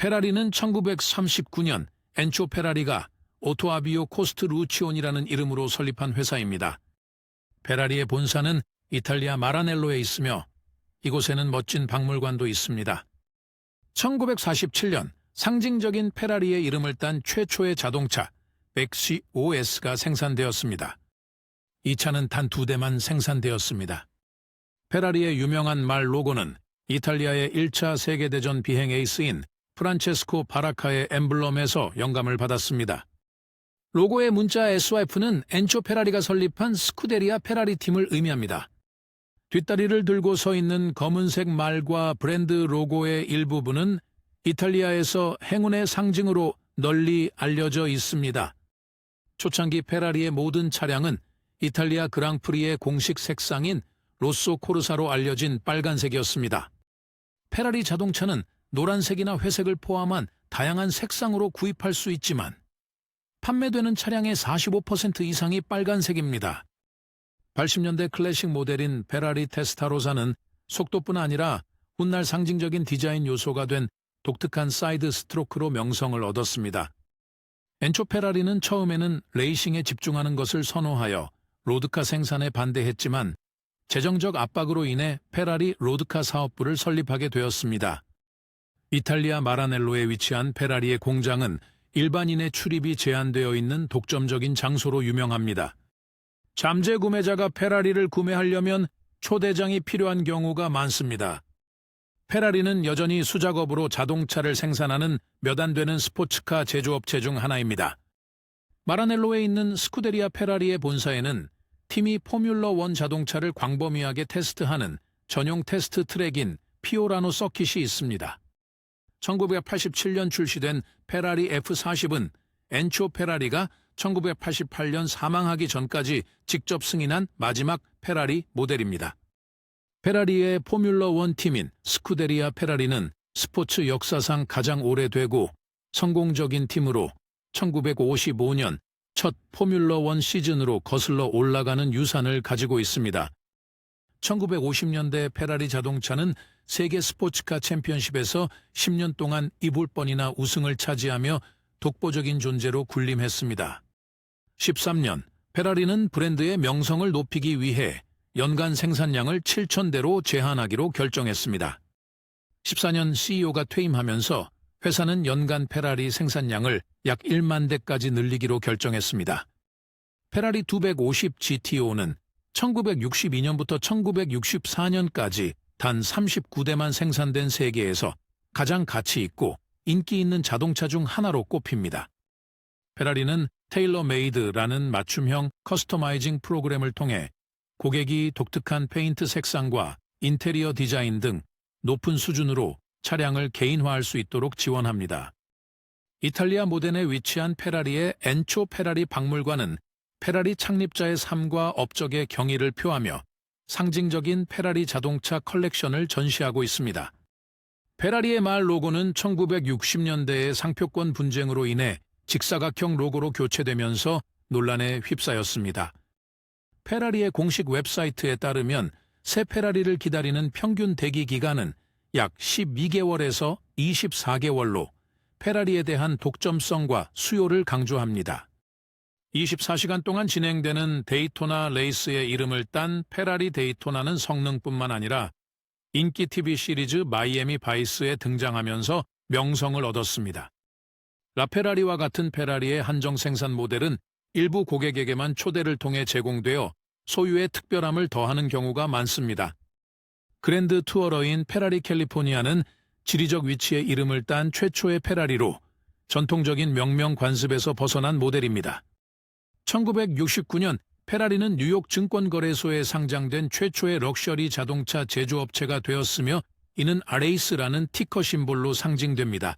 페라리는 1939년 엔초 페라리가 오토아비오 코스트루치온이라는 이름으로 설립한 회사입니다. 페라리의 본사는 이탈리아 마라넬로에 있으며 이곳에는 멋진 박물관도 있습니다. 1947년 상징적인 페라리의 이름을 딴 최초의 자동차 100COS가 생산되었습니다. 이 차는 단 2대만 생산되었습니다. 페라리의 유명한 말 로고는 이탈리아의 1차 세계대전 비행 에이스인 프란체스코 바라카의 엠블럼에서 영감을 받았습니다. 로고의 문자 SYF는 엔초 페라리가 설립한 스쿠데리아 페라리 팀을 의미합니다. 뒷다리를 들고 서 있는 검은색 말과 브랜드 로고의 일부분은 이탈리아에서 행운의 상징으로 널리 알려져 있습니다. 초창기 페라리의 모든 차량은 이탈리아 그랑프리의 공식 색상인 로쏘 코르사로 알려진 빨간색이었습니다. 페라리 자동차는 노란색이나 회색을 포함한 다양한 색상으로 구입할 수 있지만 판매되는 차량의 45% 이상이 빨간색입니다. 80년대 클래식 모델인 페라리 테스타로사는 속도뿐 아니라 훗날 상징적인 디자인 요소가 된 독특한 사이드 스트로크로 명성을 얻었습니다. 엔초 페라리는 처음에는 레이싱에 집중하는 것을 선호하여 로드카 생산에 반대했지만 재정적 압박으로 인해 페라리 로드카 사업부를 설립하게 되었습니다. 이탈리아 마라넬로에 위치한 페라리의 공장은 일반인의 출입이 제한되어 있는 독점적인 장소로 유명합니다. 잠재 구매자가 페라리를 구매하려면 초대장이 필요한 경우가 많습니다. 페라리는 여전히 수작업으로 자동차를 생산하는 몇 안 되는 스포츠카 제조업체 중 하나입니다. 마라넬로에 있는 스쿠데리아 페라리의 본사에는 팀이 포뮬러1 자동차를 광범위하게 테스트하는 전용 테스트 트랙인 피오라노 서킷이 있습니다. 1987년 출시된 페라리 F40은 엔초 페라리가 1988년 사망하기 전까지 직접 승인한 마지막 페라리 모델입니다. 페라리의 포뮬러1 팀인 스쿠데리아 페라리는 스포츠 역사상 가장 오래되고 성공적인 팀으로 1955년 첫 포뮬러1 시즌으로 거슬러 올라가는 유산을 가지고 있습니다. 1950년대 페라리 자동차는 세계 스포츠카 챔피언십에서 10년 동안 이볼 번이나 우승을 차지하며 독보적인 존재로 군림했습니다. 13년, 페라리는 브랜드의 명성을 높이기 위해 연간 생산량을 7,000대로 제한하기로 결정했습니다. 14년 CEO가 퇴임하면서 회사는 연간 페라리 생산량을 약 1만 대까지 늘리기로 결정했습니다. 페라리 250 GTO는 1962년부터 1964년까지 단 39대만 생산된 세계에서 가장 가치 있고 인기 있는 자동차 중 하나로 꼽힙니다. 페라리는 테일러 메이드라는 맞춤형 커스터마이징 프로그램을 통해 고객이 독특한 페인트 색상과 인테리어 디자인 등 높은 수준으로 차량을 개인화할 수 있도록 지원합니다. 이탈리아 모덴에 위치한 페라리의 엔초 페라리 박물관은 페라리 창립자의 삶과 업적의 경의를 표하며 상징적인 페라리 자동차 컬렉션을 전시하고 있습니다. 페라리의 말 로고는 1960년대의 상표권 분쟁으로 인해 직사각형 로고로 교체되면서 논란에 휩싸였습니다. 페라리의 공식 웹사이트에 따르면 새 페라리를 기다리는 평균 대기 기간은 약 12개월에서 24개월로 페라리에 대한 독점성과 수요를 강조합니다. 24시간 동안 진행되는 데이토나 레이스의 이름을 딴 페라리 데이토나는 성능뿐만 아니라 인기 TV 시리즈 마이애미 바이스에 등장하면서 명성을 얻었습니다. 라페라리와 같은 페라리의 한정 생산 모델은 일부 고객에게만 초대를 통해 제공되어 소유의 특별함을 더하는 경우가 많습니다. 그랜드 투어러인 페라리 캘리포니아는 지리적 위치에 이름을 딴 최초의 페라리로 전통적인 명명 관습에서 벗어난 모델입니다. 1969년 페라리는 뉴욕 증권거래소에 상장된 최초의 럭셔리 자동차 제조업체가 되었으며 이는 아레이스라는 티커 심볼로 상징됩니다.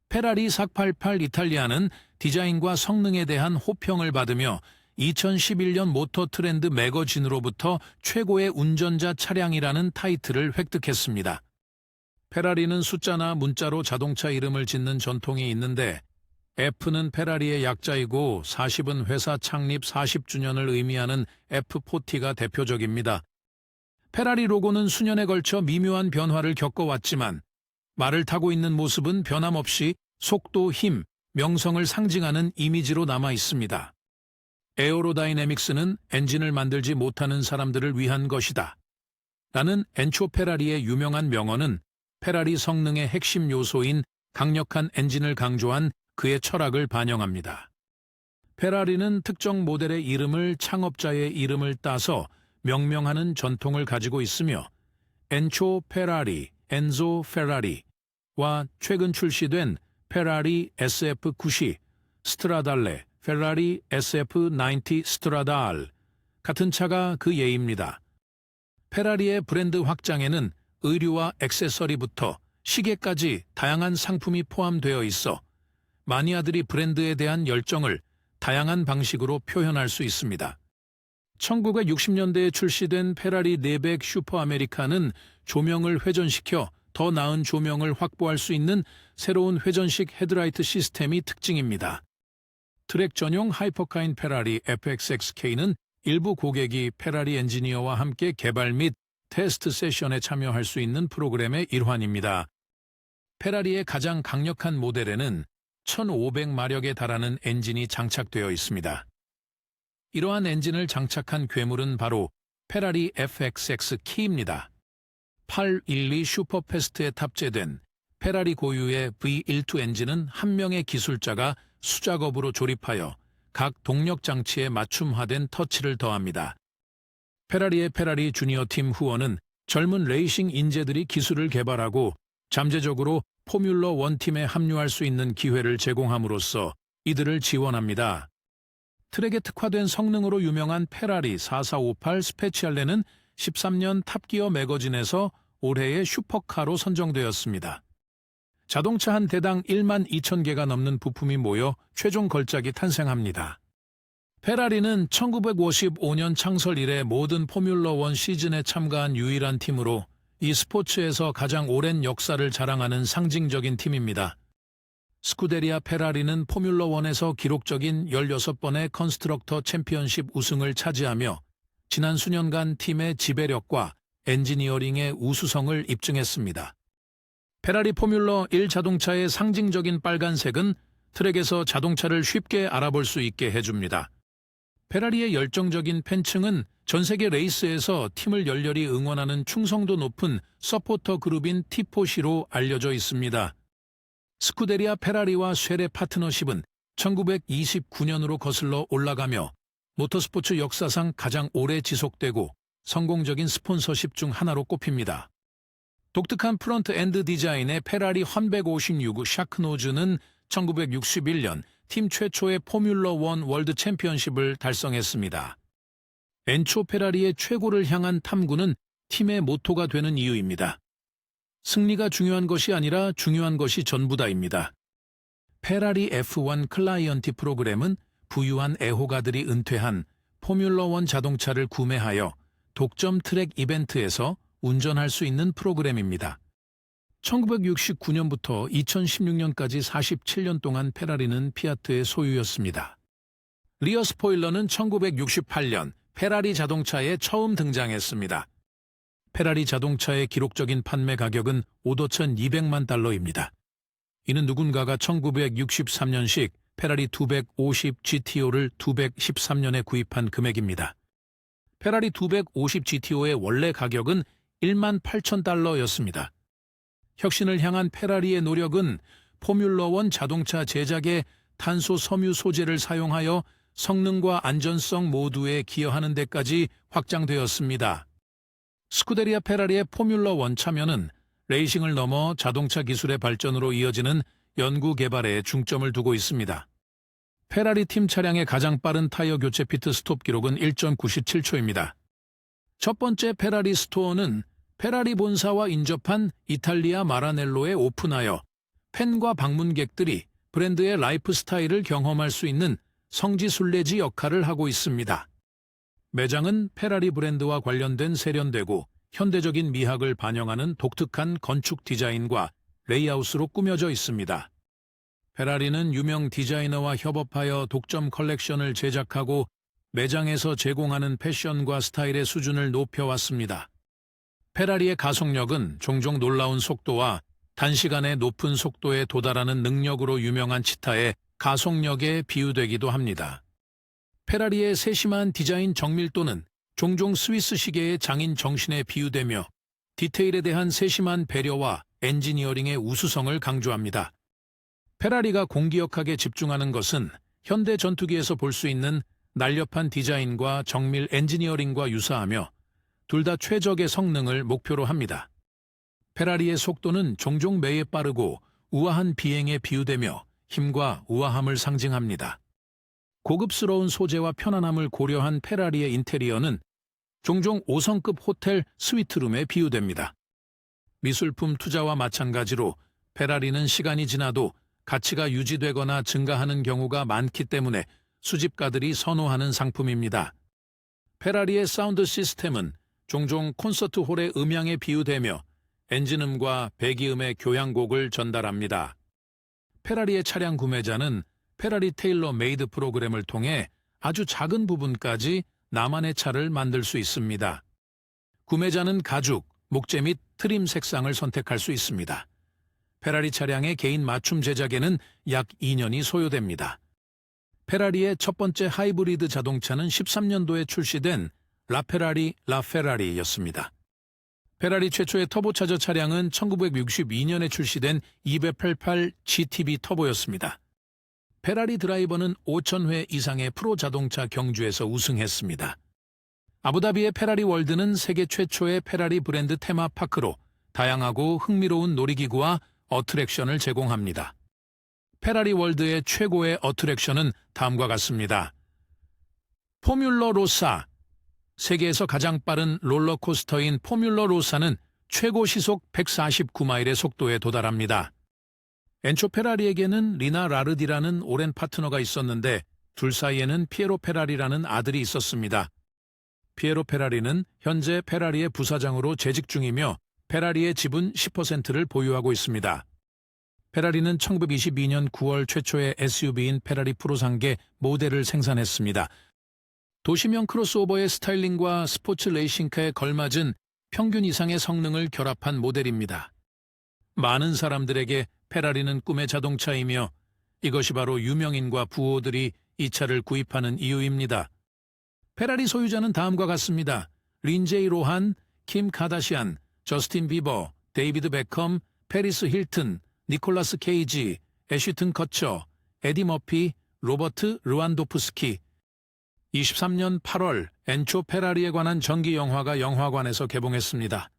페라리 488 이탈리아는 디자인과 성능에 대한 호평을 받으며 2011년 모터 트렌드 매거진으로부터 최고의 운전자 차량이라는 타이틀을 획득했습니다. 페라리는 숫자나 문자로 자동차 이름을 짓는 전통이 있는데 F는 페라리의 약자이고 40은 회사 창립 40주년을 의미하는 F40가 대표적입니다. 페라리 로고는 수년에 걸쳐 미묘한 변화를 겪어왔지만 말을 타고 있는 모습은 변함없이 속도, 힘, 명성을 상징하는 이미지로 남아 있습니다. 에어로다이내믹스는 엔진을 만들지 못하는 사람들을 위한 것이다. 라는 엔초 페라리의 유명한 명언은 페라리 성능의 핵심 요소인 강력한 엔진을 강조한 그의 철학을 반영합니다. 페라리는 특정 모델의 이름을 창업자의 이름을 따서 명명하는 전통을 가지고 있으며 엔초 페라리, 엔조 페라리와 최근 출시된 페라리 SF90, 스트라달레, 페라리 SF90 스트라달 같은 차가 그 예입니다. 페라리의 브랜드 확장에는 의류와 액세서리부터 시계까지 다양한 상품이 포함되어 있어 마니아들이 브랜드에 대한 열정을 다양한 방식으로 표현할 수 있습니다. 1960년대에 출시된 페라리 네백 슈퍼 아메리카는 조명을 회전시켜 더 나은 조명을 확보할 수 있는 새로운 회전식 헤드라이트 시스템이 특징입니다. 트랙 전용 하이퍼카인 페라리 FXXK는 일부 고객이 페라리 엔지니어와 함께 개발 및 테스트 세션에 참여할 수 있는 프로그램의 일환입니다. 페라리의 가장 강력한 모델에는 1500마력에 달하는 엔진이 장착되어 있습니다. 이러한 엔진을 장착한 괴물은 바로 페라리 FXX 키입니다. 812 슈퍼패스트에 탑재된 페라리 고유의 V12 엔진은 한 명의 기술자가 수작업으로 조립하여 각 동력 장치에 맞춤화된 터치를 더합니다. 페라리의 페라리 주니어 팀 후원은 젊은 레이싱 인재들이 기술을 개발하고 잠재적으로 포뮬러 1 팀에 합류할 수 있는 기회를 제공함으로써 이들을 지원합니다. 트랙에 특화된 성능으로 유명한 페라리 4458 스페치알레는 13년 탑기어 매거진에서 올해의 슈퍼카로 선정되었습니다. 자동차 한 대당 1만 2천 개가 넘는 부품이 모여 최종 걸작이 탄생합니다. 페라리는 1955년 창설 이래 모든 포뮬러 1 시즌에 참가한 유일한 팀으로 이 스포츠에서 가장 오랜 역사를 자랑하는 상징적인 팀입니다. 스쿠데리아 페라리는 포뮬러 1에서 기록적인 16번의 컨스트럭터 챔피언십 우승을 차지하며 지난 수년간 팀의 지배력과 엔지니어링의 우수성을 입증했습니다. 페라리 포뮬러 1 자동차의 상징적인 빨간색은 트랙에서 자동차를 쉽게 알아볼 수 있게 해줍니다. 페라리의 열정적인 팬층은 전 세계 레이스에서 팀을 열렬히 응원하는 충성도 높은 서포터 그룹인 티포시로 알려져 있습니다. 스쿠데리아 페라리와 쉐레 파트너십은 1929년으로 거슬러 올라가며 모터스포츠 역사상 가장 오래 지속되고 성공적인 스폰서십 중 하나로 꼽힙니다. 독특한 프론트 엔드 디자인의 페라리 156 샤크노즈는 1961년 팀 최초의 포뮬러 1 월드 챔피언십을 달성했습니다. 엔초 페라리의 최고를 향한 탐구는 팀의 모토가 되는 이유입니다. 승리가 중요한 것이 아니라 중요한 것이 전부다입니다. 페라리 F1 클라이언티 프로그램은 부유한 애호가들이 은퇴한 포뮬러 1 자동차를 구매하여 독점 트랙 이벤트에서 운전할 수 있는 프로그램입니다. 1969년부터 2016년까지 47년 동안 페라리는 피아트의 소유였습니다. 리어 스포일러는 1968년 페라리 자동차에 처음 등장했습니다. 페라리 자동차의 기록적인 판매 가격은 5,200만 달러입니다. 이는 누군가가 1963년식 페라리 250 GTO를 213년에 구입한 금액입니다. 페라리 250 GTO의 원래 가격은 1만 8천 달러였습니다. 혁신을 향한 페라리의 노력은 포뮬러 1 자동차 제작에 탄소 섬유 소재를 사용하여 성능과 안전성 모두에 기여하는 데까지 확장되었습니다. 스쿠데리아 페라리의 포뮬러 1 참여는 레이싱을 넘어 자동차 기술의 발전으로 이어지는 연구 개발에 중점을 두고 있습니다. 페라리 팀 차량의 가장 빠른 타이어 교체 피트 스톱 기록은 1.97초입니다. 첫 번째 페라리 스토어는 페라리 본사와 인접한 이탈리아 마라넬로에 오픈하여 팬과 방문객들이 브랜드의 라이프 스타일을 경험할 수 있는 성지 순례지 역할을 하고 있습니다. 매장은 페라리 브랜드와 관련된 세련되고 현대적인 미학을 반영하는 독특한 건축 디자인과 레이아웃으로 꾸며져 있습니다. 페라리는 유명 디자이너와 협업하여 독점 컬렉션을 제작하고 매장에서 제공하는 패션과 스타일의 수준을 높여왔습니다. 페라리의 가속력은 종종 놀라운 속도와 단시간에 높은 속도에 도달하는 능력으로 유명한 치타의 가속력에 비유되기도 합니다. 페라리의 세심한 디자인 정밀도는 종종 스위스 시계의 장인 정신에 비유되며 디테일에 대한 세심한 배려와 엔지니어링의 우수성을 강조합니다. 페라리가 공기역학에 집중하는 것은 현대 전투기에서 볼 수 있는 날렵한 디자인과 정밀 엔지니어링과 유사하며 둘 다 최적의 성능을 목표로 합니다. 페라리의 속도는 종종 매에 빠르고 우아한 비행에 비유되며 힘과 우아함을 상징합니다. 고급스러운 소재와 편안함을 고려한 페라리의 인테리어는 종종 5성급 호텔 스위트룸에 비유됩니다. 미술품 투자와 마찬가지로 페라리는 시간이 지나도 가치가 유지되거나 증가하는 경우가 많기 때문에 수집가들이 선호하는 상품입니다. 페라리의 사운드 시스템은 종종 콘서트홀의 음향에 비유되며 엔진음과 배기음의 교향곡을 전달합니다. 페라리의 차량 구매자는 페라리 테일러 메이드 프로그램을 통해 아주 작은 부분까지 나만의 차를 만들 수 있습니다. 구매자는 가죽, 목재 및 트림 색상을 선택할 수 있습니다. 페라리 차량의 개인 맞춤 제작에는 약 2년이 소요됩니다. 페라리의 첫 번째 하이브리드 자동차는 13년도에 출시된 라페라리였습니다. 페라리 최초의 터보차저 차량은 1962년에 출시된 288 GTB 터보였습니다. 페라리 드라이버는 5,000회 이상의 프로 자동차 경주에서 우승했습니다. 아부다비의 페라리 월드는 세계 최초의 페라리 브랜드 테마파크로 다양하고 흥미로운 놀이기구와 어트랙션을 제공합니다. 페라리 월드의 최고의 어트랙션은 다음과 같습니다. 포뮬러 로사. 세계에서 가장 빠른 롤러코스터인 포뮬러 로사는 최고 시속 149마일의 속도에 도달합니다. 엔초 페라리에게는 리나 라르디라는 오랜 파트너가 있었는데 둘 사이에는 피에로 페라리라는 아들이 있었습니다. 피에로 페라리는 현재 페라리의 부사장으로 재직 중이며 페라리의 지분 10%를 보유하고 있습니다. 페라리는 1922년 9월 최초의 SUV인 페라리 프로상계 모델을 생산했습니다. 도시명 크로스오버의 스타일링과 스포츠 레이싱카에 걸맞은 평균 이상의 성능을 결합한 모델입니다. 많은 사람들에게 페라리는 꿈의 자동차이며 이것이 바로 유명인과 부호들이 이 차를 구입하는 이유입니다. 페라리 소유자는 다음과 같습니다. 린제이 로한, 킴 카다시안, 저스틴 비버, 데이비드 베컴, 페리스 힐튼, 니콜라스 케이지, 애쉬튼 커처, 에디 머피, 로버트 르완도프스키. 23년 8월 엔초 페라리에 관한 전기 영화가 영화관에서 개봉했습니다.